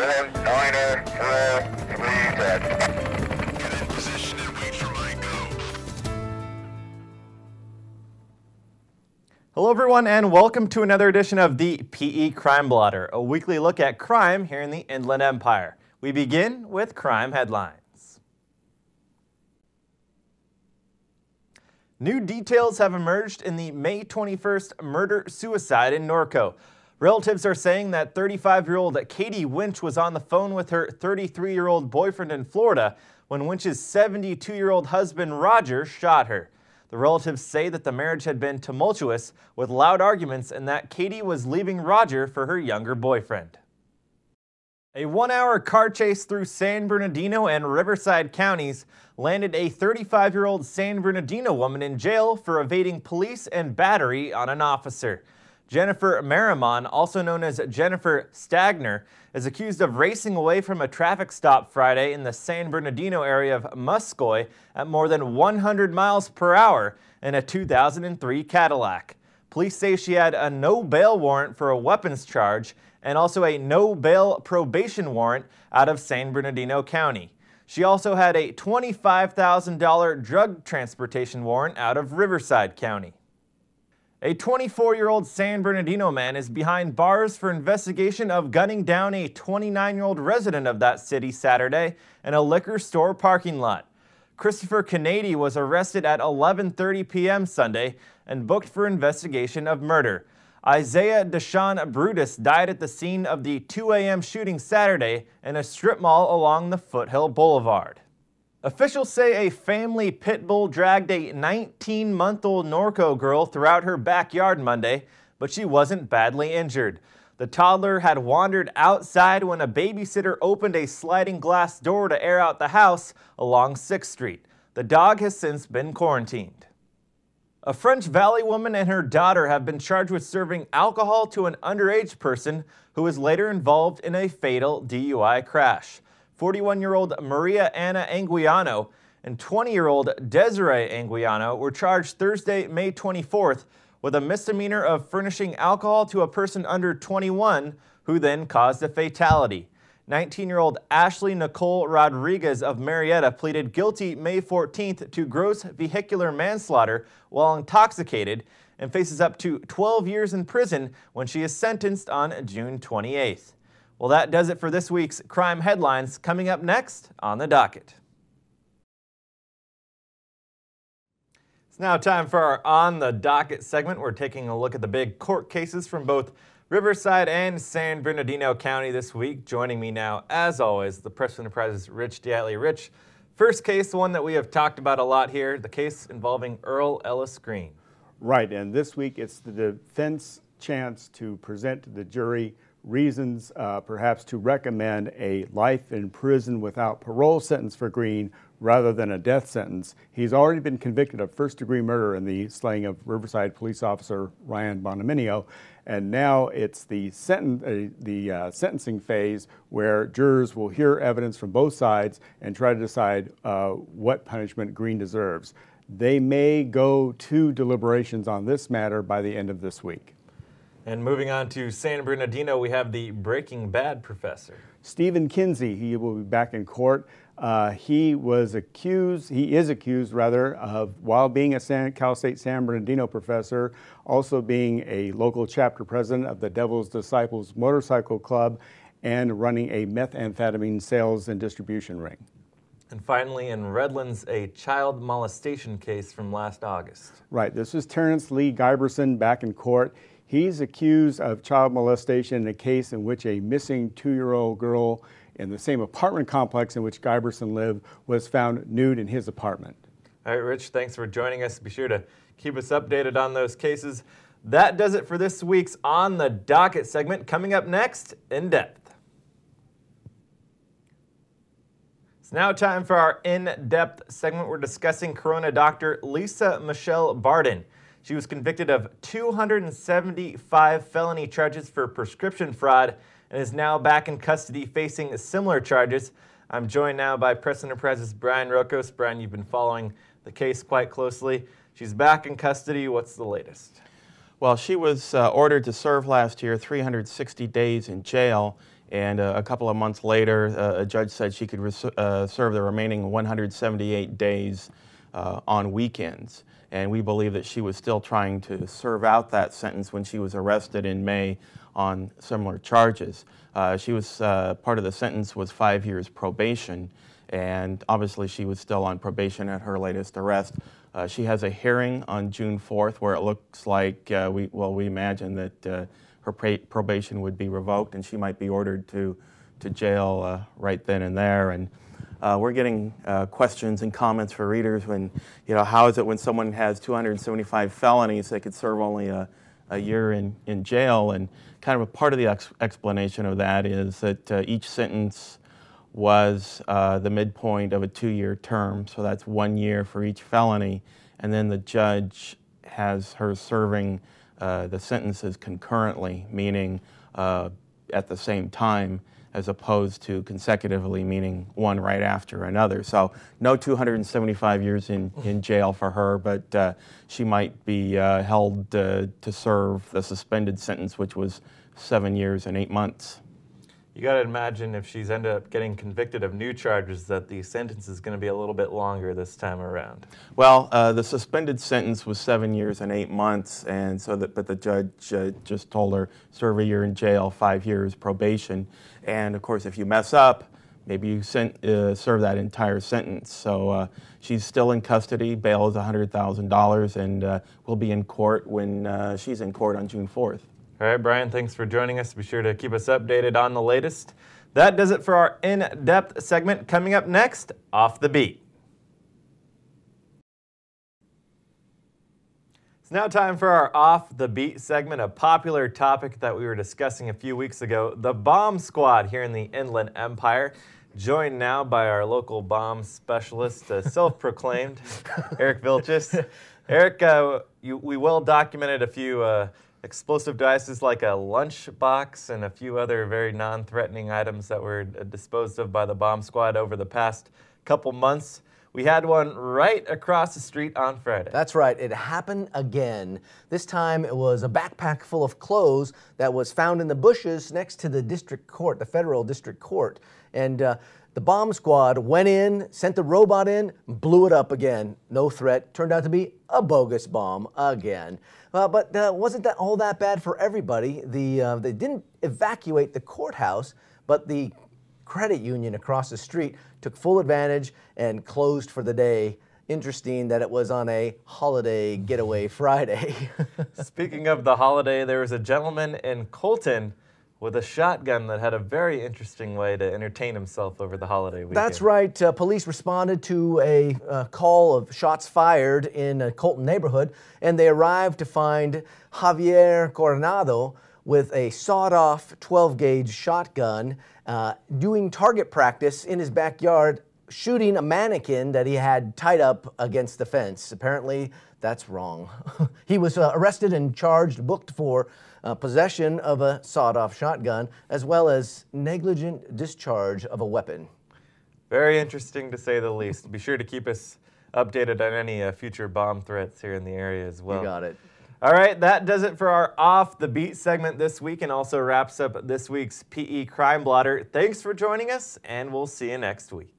7, Niner, 4, 3, dead. Get in position and wait for my go. Hello everyone and welcome to another edition of the PE Crime Blotter, a weekly look at crime here in the Inland Empire. We begin with crime headlines. New details have emerged in the May 21st murder-suicide in Norco. Relatives are saying that 35-year-old Katie Winch was on the phone with her 33-year-old boyfriend in Florida when Winch's 72-year-old husband Roger shot her. The relatives say that the marriage had been tumultuous with loud arguments and that Katie was leaving Roger for her younger boyfriend. A one-hour car chase through San Bernardino and Riverside counties landed a 35-year-old San Bernardino woman in jail for evading police and battery on an officer. Jennifer Marimon, also known as Jennifer Stagner, is accused of racing away from a traffic stop Friday in the San Bernardino area of Muscoy at more than 100 miles per hour in a 2003 Cadillac. Police say she had a no-bail warrant for a weapons charge and also a no-bail probation warrant out of San Bernardino County. She also had a $25,000 drug transportation warrant out of Riverside County. A 24-year-old San Bernardino man is behind bars for investigation of gunning down a 29-year-old resident of that city Saturday in a liquor store parking lot. Christopher Kennedy was arrested at 11:30 p.m. Sunday and booked for investigation of murder. Isaiah Deshaun Brutus died at the scene of the 2 a.m. shooting Saturday in a strip mall along the Foothill Boulevard. Officials say a family pit bull dragged a 19-month-old Norco girl throughout her backyard Monday, but she wasn't badly injured. The toddler had wandered outside when a babysitter opened a sliding glass door to air out the house along 6th Street. The dog has since been quarantined. A French Valley woman and her daughter have been charged with serving alcohol to an underage person who was later involved in a fatal DUI crash. 41-year-old Maria Anna Anguiano and 20-year-old Desiree Anguiano were charged Thursday, May 24th with a misdemeanor of furnishing alcohol to a person under 21 who then caused a fatality. 19-year-old Ashley Nicole Rodriguez of Marietta pleaded guilty May 14th to gross vehicular manslaughter while intoxicated and faces up to 12 years in prison when she is sentenced on June 28th. Well, that does it for this week's crime headlines. Coming up next on the docket. It's now time for our On the Docket segment. We're taking a look at the big court cases from both Riverside and San Bernardino County this week. Joining me now, as always, the Press Enterprise's Rich Diatley. Rich, first case, the one that we have talked about a lot here, the case involving Earl Ellis Green. Right, and this week it's the defense chance to present to the jury reasons perhaps to recommend a life in prison without parole sentence for Green rather than a death sentence. He's already been convicted of first-degree murder in the slaying of Riverside police officer Ryan Bonaminio, and now it's the sentencing phase where jurors will hear evidence from both sides and try to decide what punishment Green deserves. They may go to deliberations on this matter by the end of this week. And moving on to San Bernardino, we have the Breaking Bad professor. Stephen Kinsey, he will be back in court. He is accused, of, while being a Cal State San Bernardino professor, also being a local chapter president of the Devil's Disciples Motorcycle Club and running a methamphetamine sales and distribution ring. And finally, in Redlands, a child molestation case from last August. Right, this is Terrence Lee Giberson back in court. He's accused of child molestation in a case in which a missing 2-year-old girl in the same apartment complex in which Giberson lived was found nude in his apartment. All right, Rich, thanks for joining us. Be sure to keep us updated on those cases. That does it for this week's On the Docket segment. Coming up next, In Depth. It's now time for our In-Depth segment. We're discussing Corona doctor Lisa Michelle Barden. She was convicted of 275 felony charges for prescription fraud and is now back in custody facing similar charges. I'm joined now by Press Enterprise's Brian Rokos. Brian, you've been following the case quite closely. She's back in custody. What's the latest? Well, she was ordered to serve last year 360 days in jail And a couple of months later, a judge said she could serve the remaining 178 days on weekends. And we believe that she was still trying to serve out that sentence when she was arrested in May on similar charges. Part of the sentence was 5 years probation, and obviously she was still on probation at her latest arrest. She has a hearing on June 4th where it looks like, we imagine that her probation would be revoked and she might be ordered to jail right then and there. And we're getting questions and comments for readers when, how is it when someone has 275 felonies, they could serve only a year in jail? And kind of a part of the explanation of that is that each sentence was the midpoint of a 2-year term, so that's 1 year for each felony, and then the judge has her serving the sentences concurrently, meaning at the same time, as opposed to consecutively, meaning one right after another. So no 275 years in jail for her, but she might be held to serve the suspended sentence, which was 7 years and 8 months. You got to imagine if she's ended up getting convicted of new charges that the sentence is going to be a little bit longer this time around. Well, the suspended sentence was 7 years and 8 months, and but the judge just told her serve a year in jail, 5 years probation, and of course, if you mess up, maybe you serve that entire sentence. So she's still in custody. Bail is $100,000, and will be in court when she's in court on June 4th. All right, Brian, thanks for joining us. Be sure to keep us updated on the latest. That does it for our In-Depth segment. Coming up next, Off the Beat. It's now time for our Off the Beat segment, a popular topic that we were discussing a few weeks ago, the bomb squad here in the Inland Empire. Joined now by our local bomb specialist, self-proclaimed, Eric Vilchis. Eric, we well documented a few explosive devices like a lunchbox and a few other very non-threatening items that were disposed of by the bomb squad over the past couple months. We had one right across the street on Friday. That's right. It happened again. This time it was a backpack full of clothes that was found in the bushes next to the district court, the federal district court. And the bomb squad went in, sent the robot in, blew it up again. No threat. Turned out to be a bogus bomb again. But wasn't that all that bad for everybody? They didn't evacuate the courthouse, but the credit union across the street took full advantage and closed for the day. Interesting that it was on a holiday getaway Friday. Speaking of the holiday, there was a gentleman in Colton with a shotgun that had a very interesting way to entertain himself over the holiday weekend. That's right. Police responded to a call of shots fired in a Colton neighborhood, and they arrived to find Javier Coronado with a sawed-off 12-gauge shotgun doing target practice in his backyard, shooting a mannequin that he had tied up against the fence. Apparently, that's wrong. He was arrested and charged, booked for possession of a sawed-off shotgun, as well as negligent discharge of a weapon. Very interesting, to say the least. Be sure to keep us updated on any future bomb threats here in the area as well. You got it. All right, that does it for our Off the Beat segment this week, and also wraps up this week's PE Crime Blotter. Thanks for joining us, and we'll see you next week.